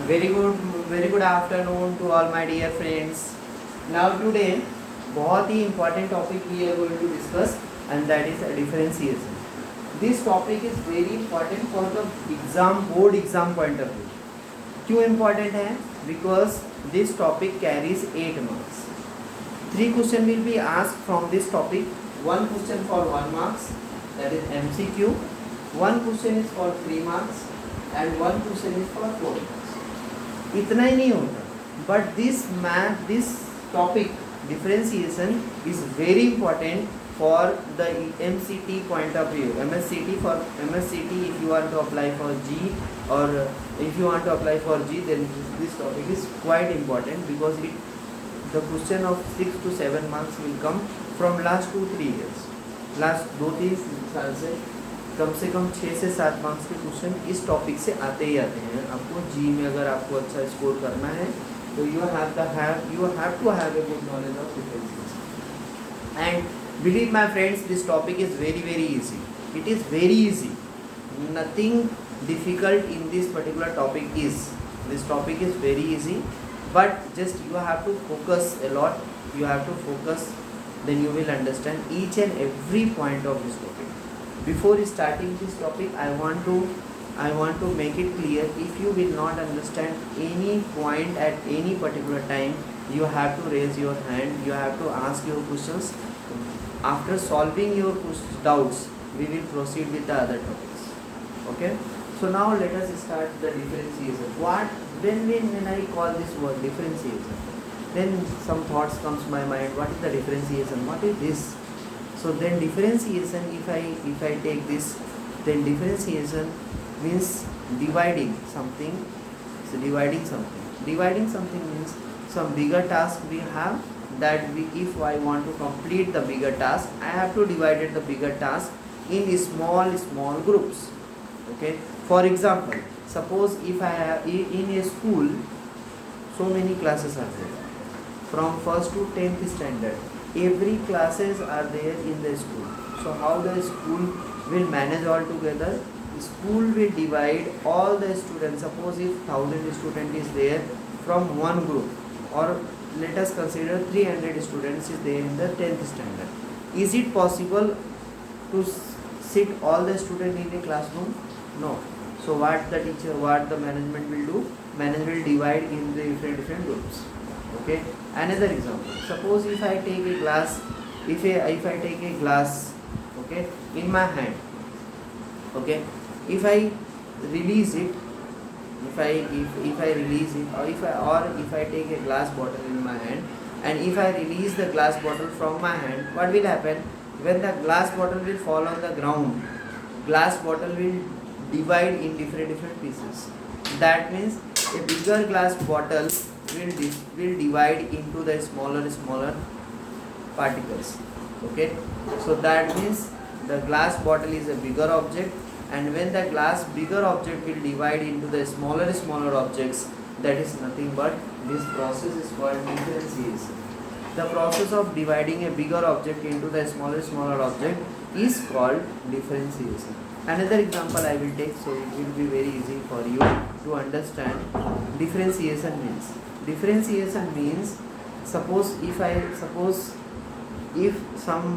Very good, very good afternoon to all my dear friends. Now today, बहुत ही important topic we are going to discuss, and that is differentiation. This topic is very important for the board exam point of view. क्यों important है? Because this topic carries 8 marks. 3 questions will be asked from this topic. 1 question for 1 marks, that is MCQ. 1 question is for 3 marks, and 1 question is for 4 marks. इतना ही नहीं होता, but this topic differentiation is very important for the MCT point of view. MSCT, if you want to apply for G, or if you want to apply for G, then this topic is quite important, because the question of 6 to 7 marks will come from last 2-3 years. Last 2-3 साल से कम 6 से 7 marks के question इस topic से आते ही आते हैं. आपको जी में अगर आपको अच्छा स्कोर करना है तो you have to have a good knowledge of differences. And believe my friends, this topic is very easy. It is very easy. Nothing difficult in this particular topic is. This topic is very easy, but just you have to focus a lot. You have to focus, then you will understand each and every point of this topic. Before starting this topic, I want to make it clear, if you will not understand any point at any particular time, you have to raise your hand, you have to ask your questions. After solving your doubts, we will proceed with the other topics. Okay, so now let us start the differentiation. When I call this word differentiation, then some thoughts comes to my mind. What is the differentiation? What is this? So then differentiation, if I take this, then differentiation means dividing something. So dividing something means some bigger task we have, that if I want to complete the bigger task, I have to divide the bigger task in small groups. Okay, for example, suppose if I have in a school, so many classes are there from 1st to 10th standard. Every classes are there in the school. So how the school will manage all together? School will divide all the students. Suppose if 1000 student is there from one group, or let us consider 300 students is there in the 10th standard. Is it possible to sit all the students in a classroom? No. So what the management will do? Management will divide in the different groups. Okay, another example, suppose if I take a glass, if I take a glass, okay, in my hand, okay, if I release it, if I release it, or if I take a glass bottle in my hand, and if I release the glass bottle from my hand, what will happen? When the glass bottle will fall on the ground, glass bottle will divide in different pieces. That means a bigger glass bottle will divide into the smaller particles. Okay, so that means the glass bottle is a bigger object, and when the bigger object will divide into the smaller objects, that is nothing but this process is called differentiation. The process of dividing a bigger object into the smaller object is called differentiation. Another example I will take, so it will be very easy for you to understand. Differentiation means suppose if some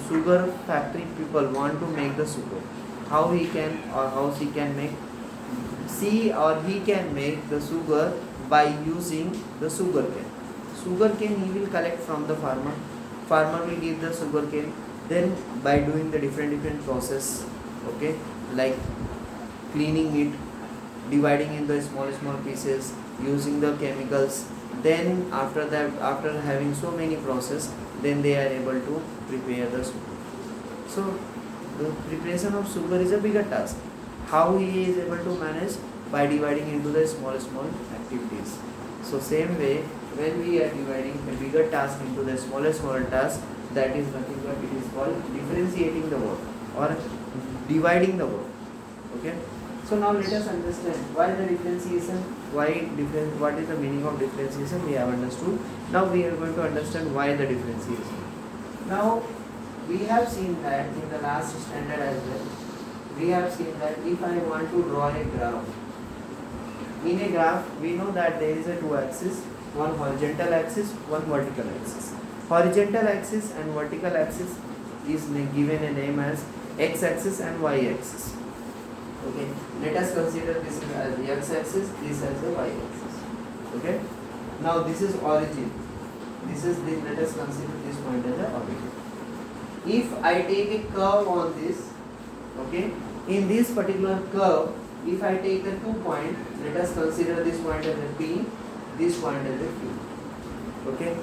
sugar factory people want to make the sugar, how he can or how she can make he can make the sugar by using the sugar cane. He will collect from the farmer will give the sugar cane, then by doing the different process, okay, like cleaning it, dividing into small pieces, using the chemicals, then after having so many process, then they are able to prepare the sugar. So the preparation of sugar is a bigger task. How he is able to manage? By dividing into the small activities. So same way, when we are dividing a bigger task into the smaller task, that is nothing but it is called differentiating the work or dividing the work. Okay, so now let us understand why the differentiation, what is the meaning of differentiation. We have understood. Now we are going to understand why the differentiation. Now we have seen that in the last standard as well. We have seen that if I want to draw a graph, In a graph, we know that there is a two axis, one horizontal axis, one vertical axis. Horizontal axis and vertical axis is given a name as x axis and y axis. Okay, let us consider this as the x axis, this as the y axis. Okay, now this is origin. This is the, let us consider this point as the origin. If I take a curve on this, okay, in this particular curve, if I take the 2 point, let us consider this point as a P, this point as a Q. Okay,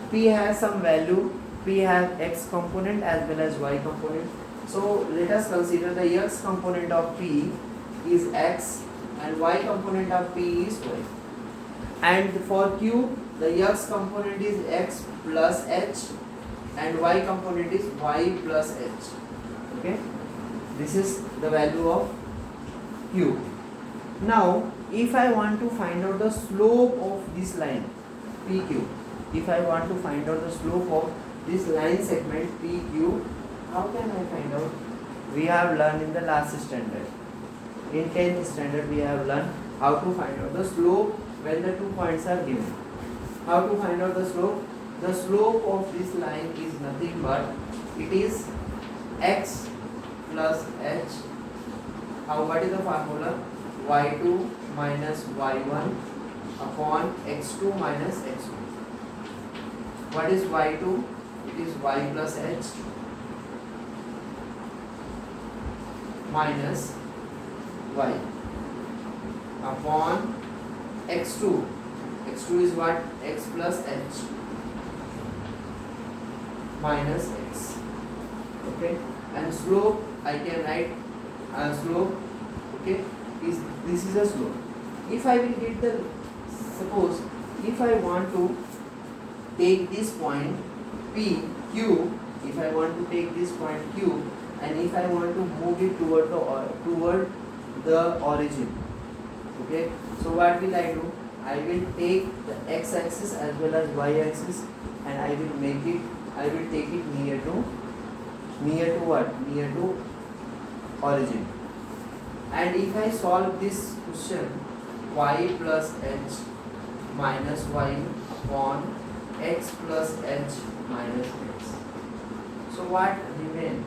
P has some value, P has x component as well as y component. So let us consider the x component of P is x and y component of P is y. And for Q, the x component is x plus h and y component is y plus h. Okay, this is the value of Q. Now, if I want to find out the slope of this line PQ, if I want to find out the slope of this line segment PQ, how can I find out? We have learned in the last standard. In 10th standard, we have learned how to find out the slope when the 2 points are given. How to find out the slope? The slope of this line is nothing but it is x plus h. What is the formula? y2 minus y1 upon x2 minus x1. What is y2? It is y plus h minus y upon x2. x2 is what? X plus h minus x. Okay, and slope I can write slope. Okay, is this is a slope. If I will get the, suppose if I want to take this point P Q, if I want to take this point Q and if I want to move it toward the origin. Okay, so what will I do? I will take the x axis as well as y axis and I will take it near to what? Near to origin. And if I solve this question, y plus h minus y upon x plus h minus x. So what remain?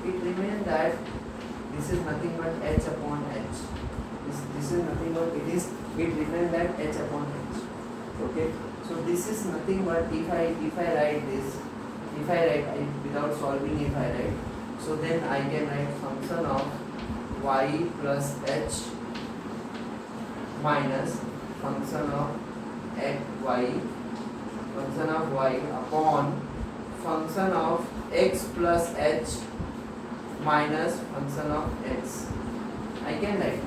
It remains that this is nothing but h upon h. This is nothing but it remains that h upon h. Okay. So this is nothing but if I write this, without solving, if I write, so then I can write function of y plus h minus function of y upon function of x plus h minus function of x. I can write.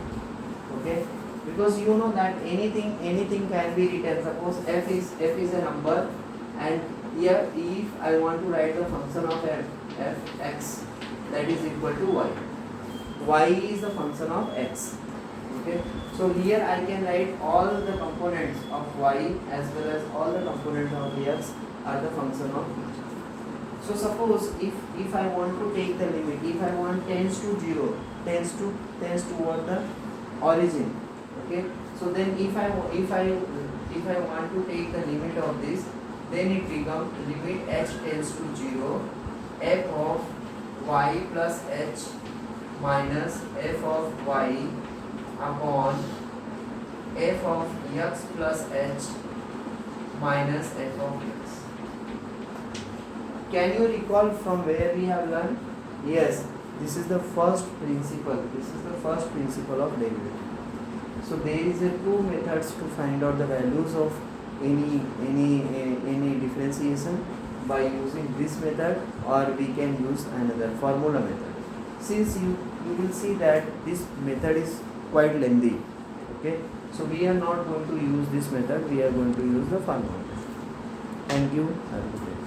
Okay, because you know that anything can be written. Suppose f is a number, and here if I want to write the function of f x, that is equal to y is the function of x. Okay, so here I can write all the components of y as well as all the components of x are the function of each. So suppose if I want to take the limit, if I want tends to 0, tends toward the origin. Okay, so then if I want to take the limit of this, then it becomes limit h tends to 0, f of y plus h minus f of y upon f of x plus h minus f of x. Can you recall from where we have learned? Yes, this is the first principle. This is the first principle of derivative. So there is a two methods to find out the values of any differentiation, by using this method, or we can use another formula method. Since you will see that this method is quite lengthy. Okay, so we are not going to use this method, we are going to use the formula method. Thank you. Have a good day.